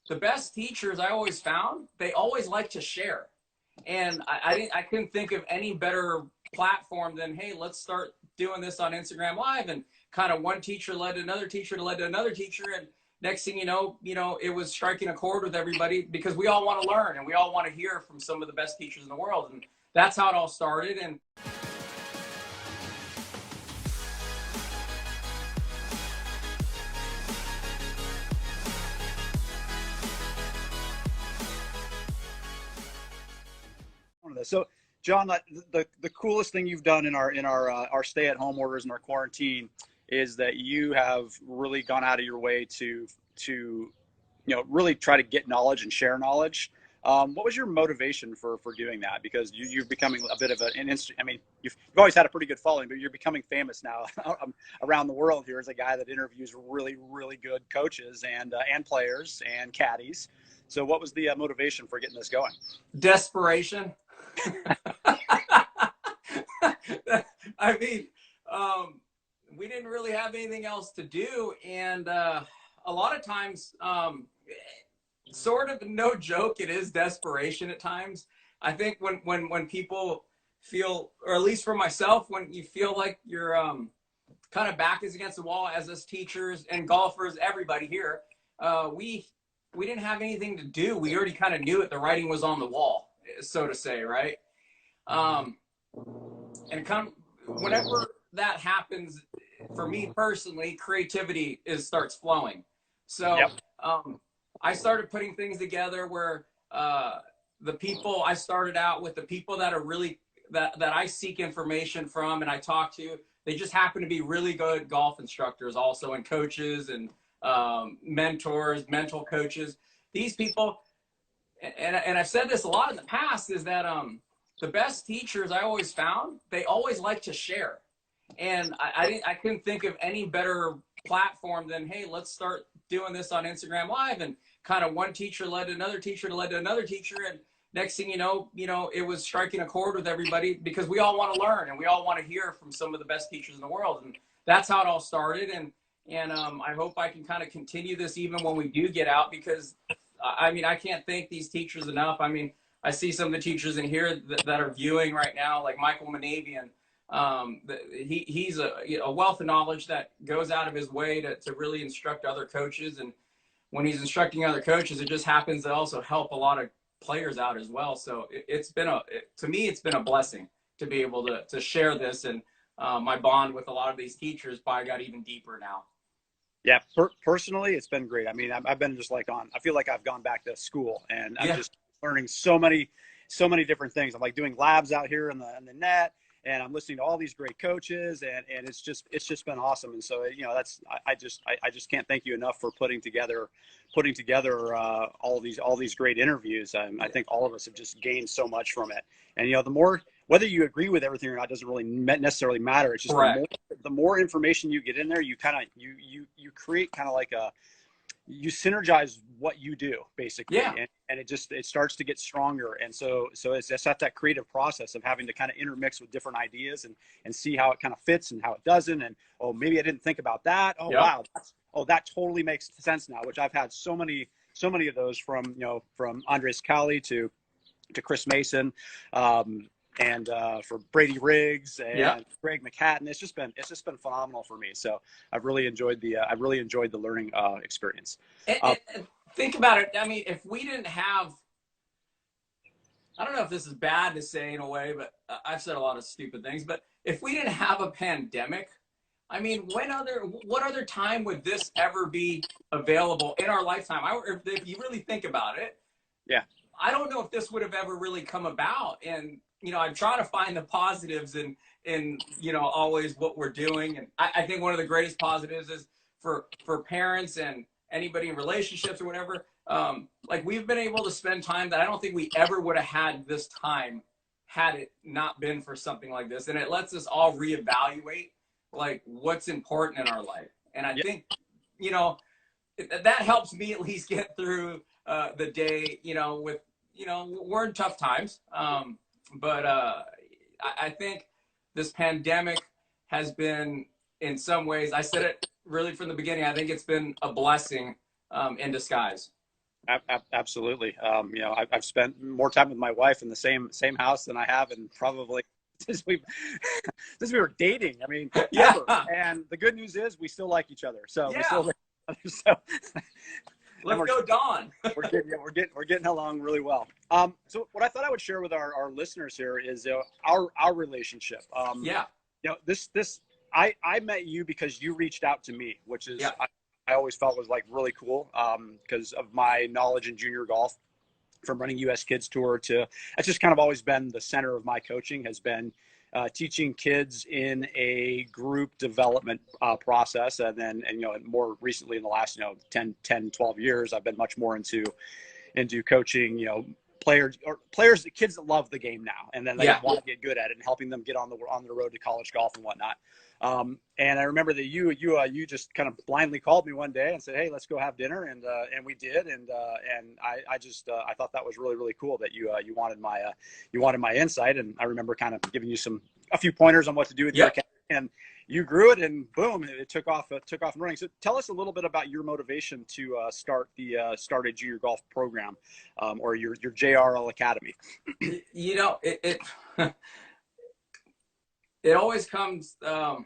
the best teachers I always found, they always like to share. And I couldn't think of any better platform than, hey, let's start doing this on Instagram Live. And kind of one teacher led to another teacher, led to another teacher. And next thing it was striking a chord with everybody because we all want to learn and we all want to hear from some of the best teachers in the world. And that's how it all started. And so, John, the coolest thing you've done in our stay-at-home orders and our quarantine is that you have really gone out of your way to really try to get knowledge and share knowledge. What was your motivation for doing that? Because you're becoming a bit of you've always had a pretty good following, but you're becoming famous now around the world here as a guy that interviews really, really good coaches and players and caddies. So what was the motivation for getting this going? Desperation. I mean, we didn't really have anything else to do. And a lot of times, sort of no joke, it is desperation at times. I think when people feel, or at least for myself, when you feel like your kind of back is against the wall, as us teachers and golfers, everybody here, we didn't have anything to do. We already kind of knew it. The writing was on the wall, so to say, right? And whenever that happens, for me personally, creativity starts flowing. So yep. I started putting things together where the people I started out with, the people that are really that I seek information from and I talk to, they just happen to be really good golf instructors also, and coaches and mentors, mental coaches. These people, and I've said this a lot in the past, is that the best teachers I always found, they always like to share. And I couldn't think of any better platform than, hey, let's start doing this on Instagram Live. And kind of one teacher led to another teacher, led to another teacher. And next thing you know, it was striking a chord with everybody because we all want to learn and we all want to hear from some of the best teachers in the world. And that's how it all started. And I hope I can kind of continue this even when we do get out, because I can't thank these teachers enough. I see some of the teachers in here that are viewing right now, like Michael Manavian. He's a wealth of knowledge that goes out of his way to really instruct other coaches. And when he's instructing other coaches, it just happens to also help a lot of players out as well. So to me, it's been a blessing to be able to share this. And my bond with a lot of these teachers probably got even deeper now. Yeah, personally, it's been great. I've been just I feel like I've gone back to school, and I'm just learning so many different things. I'm like doing labs out here in the net, and I'm listening to all these great coaches, and it's just been awesome. And so I just can't thank you enough for putting together all these great interviews. I think all of us have just gained so much from it. And the more, whether you agree with everything or not doesn't really necessarily matter. It's just the more information you get in there, you kind of you create kind of like you synergize what you do basically. Yeah. And it starts to get stronger. And so it's just that creative process of having to kind of intermix with different ideas and see how it kind of fits and how it doesn't. And, oh, maybe I didn't think about that. Oh, wow. That totally makes sense now, which I've had so many of those from Andres Cali to Chris Mason, and for Brady Riggs and Greg McHatton. It's just been phenomenal for me. So I've really enjoyed the learning experience. And think about it. If we didn't have, I don't know if this is bad to say in a way, but I've said a lot of stupid things, but if we didn't have a pandemic, what other time would this ever be available in our lifetime? If you really think about it, I don't know if this would have ever really come about. And I'm trying to find the positives in always what we're doing. And I think one of the greatest positives is for parents and anybody in relationships or whatever. We've been able to spend time that I don't think we ever would have had this time had it not been for something like this. And it lets us all reevaluate what's important in our life. And I think, that helps me at least get through the day, we're in tough times. But I think this pandemic has been, in some ways, I said it really from the beginning, I think it's been a blessing in disguise. Absolutely. You know, I've spent more time with my wife in the same house than I have in probably since we since we were dating. I mean, Yeah. ever. And the good news is we still like each other. So we Yeah. still like each other. So Let's go, Dawn. we're getting along really well. So what I thought I would share with our listeners here is our relationship. Yeah. You know, this I met you because you reached out to me, which is Yeah. I always felt was like really cool because of my knowledge in junior golf from running US Kids Tour to that's just kind of always been the center of my coaching has been teaching kids in a group development process. And you know, more recently in the last, 10, 12 years, I've been much more into coaching, players kids that love the game now, and then they want to get good at it and helping them get on the road to college golf and whatnot. And I remember that you just kind of blindly called me one day and said, "Hey, let's go have dinner," and we did, and I thought that was really, really cool that you wanted my insight, and I remember kind of giving you a few pointers on what to do with your academy, and you grew it, and boom, it took off and running. So tell us a little bit about your motivation to start a junior golf program, or your JRL Academy. You know, it it always comes. I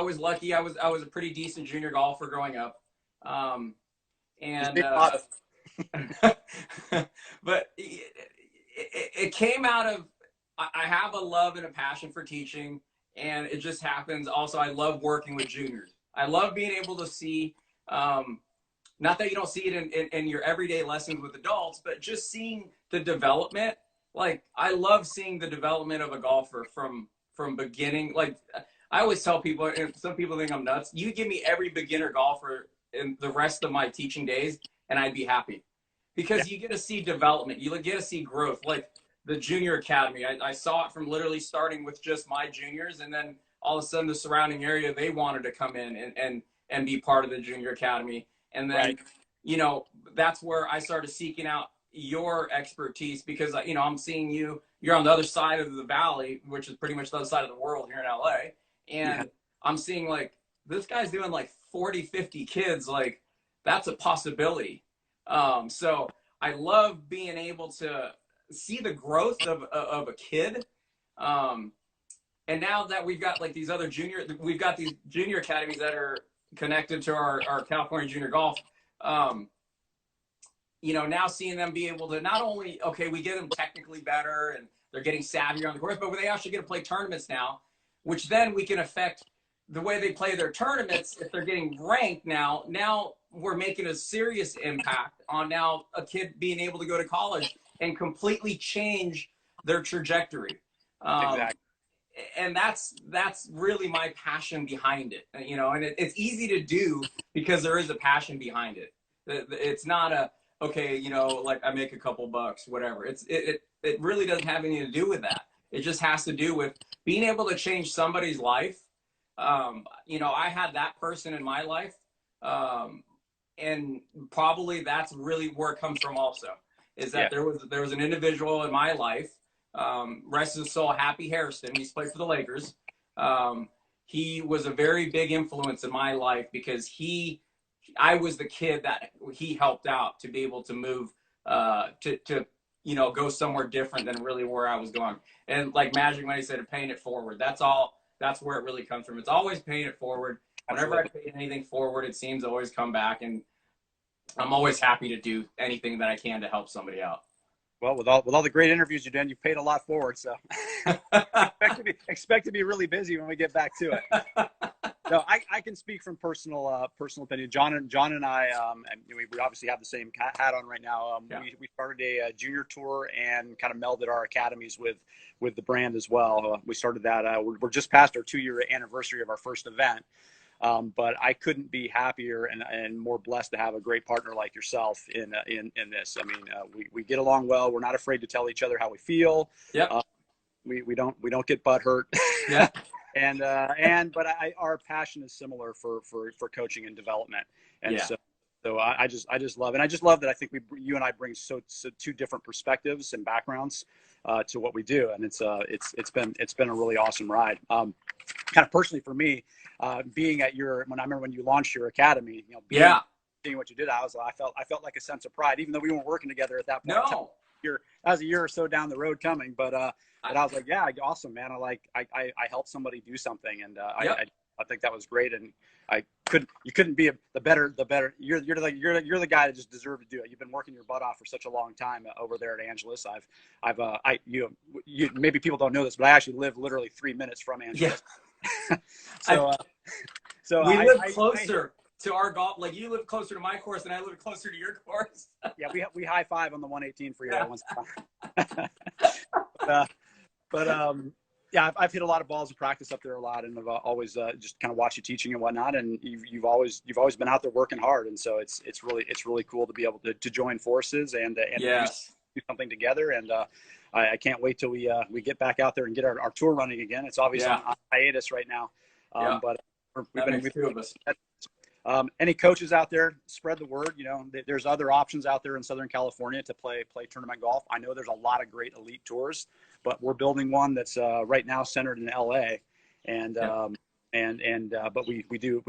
was lucky. I was a pretty decent junior golfer growing up, and but it came out of I have a love and a passion for teaching, and it just happens. Also, I love working with juniors. I love being able to see. Not that you don't see it in your everyday lessons with adults, but just seeing the development. Like, I love seeing the development of a golfer from beginning. Like, I always tell people, and some people think I'm nuts, you give me every beginner golfer in the rest of my teaching days, and I'd be happy. Because you get to see development. You get to see growth. Like the junior academy, I saw it from literally starting with just my juniors, and then all of a sudden the surrounding area, they wanted to come in and be part of the junior academy. And then, that's where I started seeking out your expertise because, I'm seeing you're on the other side of the valley, which is pretty much the other side of the world here in LA. And I'm seeing like, this guy's doing like 40, 50 kids. Like, that's a possibility. So I love being able to see the growth of a kid. And now that we've got like these junior academies that are connected to our California junior golf, now seeing them be able to not only, we get them technically better and they're getting savvier on the course, but they actually get to play tournaments now, which then we can affect the way they play their tournaments. If they're getting ranked now we're making a serious impact on now a kid being able to go to college and completely change their trajectory. Exactly. And that's really my passion behind it, and it's easy to do because there is a passion behind it. It's not like I make a couple bucks, whatever. It really doesn't have anything to do with that. It just has to do with being able to change somebody's life. I had that person in my life. And probably that's really where it comes from also, is that there was an individual in my life, rest his soul, Happy Hairston. He's played for the Lakers. He was a very big influence in my life because I was the kid that he helped out to be able to move, to go somewhere different than really where I was going. And like Magic Money said, paying it forward. That's where it really comes from. It's always paying it forward. Whenever I pay anything forward, it seems to always come back, and I'm always happy to do anything that I can to help somebody out. Well, with all the great interviews you've done, you've paid a lot forward. So expect to be really busy when we get back to it. No, I can speak from personal opinion. John and I, and we obviously have the same hat on right now. We started a junior tour and kind of melded our academies with the brand as well. We started that. We're just past our 2-year anniversary of our first event. But I couldn't be happier and more blessed to have a great partner like yourself in this. I mean, we get along well. We're not afraid to tell each other how we feel. Yep. We don't get butt hurt. Yeah. But our passion is similar for coaching and development. And so I just love it. And I just love that I think you and I bring so two different perspectives and backgrounds to what we do. And it's been a really awesome ride. Kind of personally for me, being at I remember when you launched your academy, seeing what you did, I felt like a sense of pride, even though we weren't working together at that point. No. That was a year or so down the road coming, but I was like, yeah, awesome, man. I helped somebody do something, and I think that was great. And you couldn't be the better. You're the guy that just deserved to do it. You've been working your butt off for such a long time over there at Angeles. Maybe people don't know this, but I actually live literally 3 minutes from Angeles. Yeah. So we live closer to our golf. Like, you live closer to my course, and I live closer to your course. Yeah, we high five on the 118 freeway once in a while. Yeah, I've hit a lot of balls in practice up there a lot, and I've always just kind of watched you teaching and whatnot. And you've always been out there working hard, and so it's really cool to be able to join forces and yes. do something together. And I can't wait till we get back out there and get our tour running again. It's obviously on hiatus right now, but we've been two of us. Any coaches out there, spread the word. You know, there's other options out there in Southern California to play tournament golf. I know there's a lot of great elite tours, but we're building one that's right now centered in LA, but we do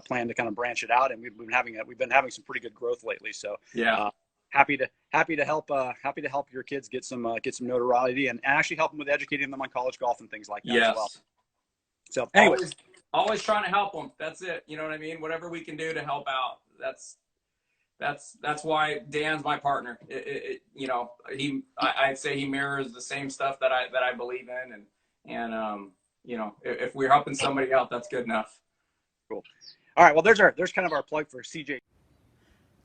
plan to kind of branch it out, and we've been having some pretty good growth lately. So happy to help your kids get some notoriety and actually help them with educating them on college golf and things like that as well. So anyways. Always trying to help them. That's it. You know what I mean? Whatever we can do to help out. That's why Dan's my partner. I'd say he mirrors the same stuff that I believe in, and if we're helping somebody out, that's good enough. Cool. All right. Well, there's kind of our plug for CJ.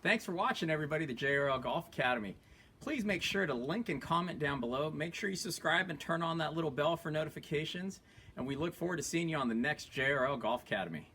Thanks for watching, everybody. The JRL Golf Academy. Please make sure to link and comment down below. Make sure you subscribe and turn on that little bell for notifications. And we look forward to seeing you on the next JRL Golf Academy.